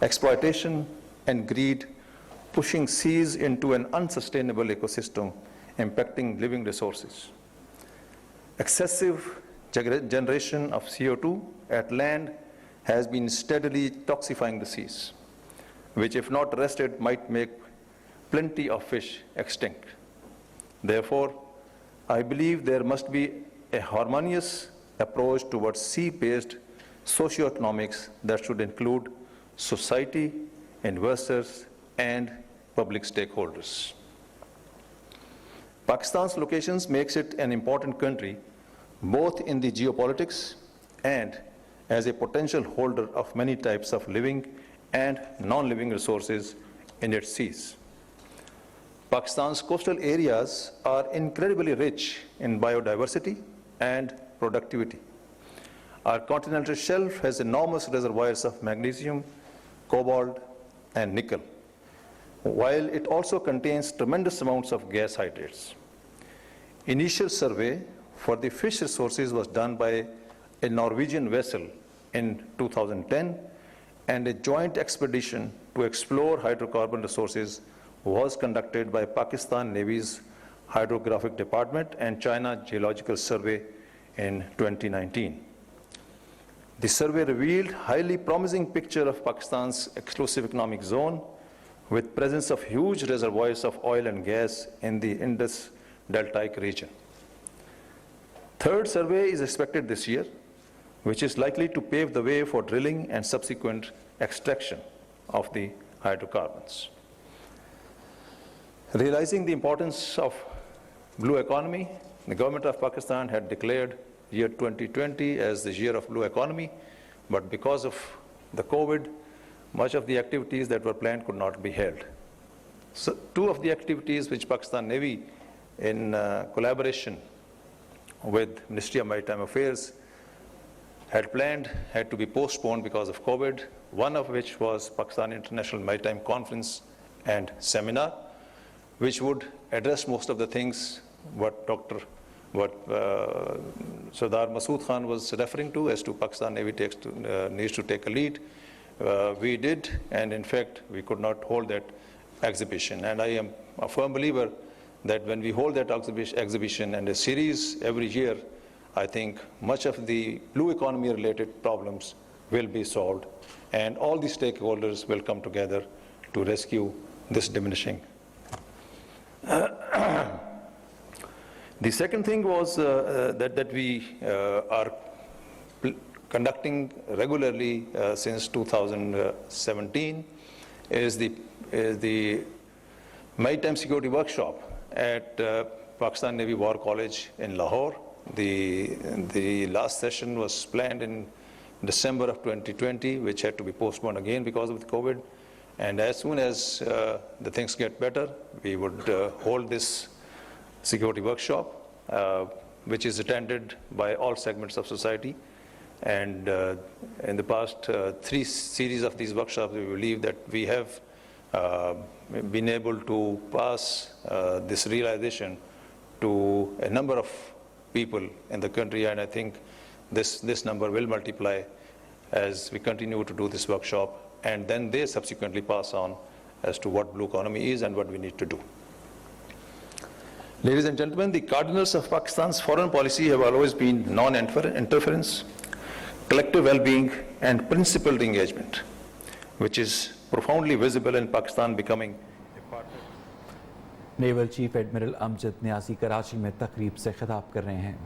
exploitation and greed pushing seas into an unsustainable ecosystem, impacting living resources. Excessive generation of CO2 at land has been steadily toxifying the seas, which if not arrested might make plenty of fish extinct. Therefore, I believe there must be a harmonious approach towards sea-based socioeconomics that should include society, investors, and public stakeholders. Pakistan's locations makes it an important country both in the geopolitics and as a potential holder of many types of living and non-living resources in its seas. Pakistan's coastal areas are incredibly rich in biodiversity and productivity. Our continental shelf has enormous reservoirs of magnesium, cobalt, and nickel, while it also contains tremendous amounts of gas hydrates. Initial survey for the fish resources was done by a Norwegian vessel in 2010, and a joint expedition to explore hydrocarbon resources was conducted by Pakistan Navy's Hydrographic Department and China Geological Survey in 2019. The survey revealed highly promising picture of Pakistan's exclusive economic zone with presence of huge reservoirs of oil and gas in the Indus Deltaic region. Third survey is expected this year, which is likely to pave the way for drilling and subsequent extraction of the hydrocarbons. Realizing the importance of blue economy, the government of Pakistan had declared year 2020 as the year of blue economy, but because of the COVID, much of the activities that were planned could not be held. So two of the activities which Pakistan Navy in collaboration with Ministry of Maritime Affairs had planned had to be postponed because of COVID, one of which was Pakistan International Maritime Conference and Seminar, which would address most of the things what Sardar Masood Khan was referring to as to Pakistan Navy needs to take a lead. We did, and in fact, we could not hold that exhibition. And I am a firm believer that when we hold that exhibition and a series every year, I think much of the blue economy related problems will be solved, and all the stakeholders will come together to rescue this diminishing. The second thing was that we are conducting regularly since 2017 is the Maritime Security Workshop at Pakistan Navy War College in Lahore. The last session was planned in December of 2020, which had to be postponed again because of the COVID. And as soon as the things get better, we would hold this security workshop, which is attended by all segments of society. And in the past three series of these workshops, we believe that we have been able to pass this realization to a number of people in the country, and I think this number will multiply as we continue to do this workshop, and then they subsequently pass on as to what blue economy is and what we need to do. Ladies and gentlemen, the cardinals of Pakistan's foreign policy have always been non-interference, collective well-being, and principled engagement, which is profoundly visible in Pakistan becoming a partner. Naval chief admiral Amjad Niazi Karachi में तकरीब से खिताब कर रहे हैं।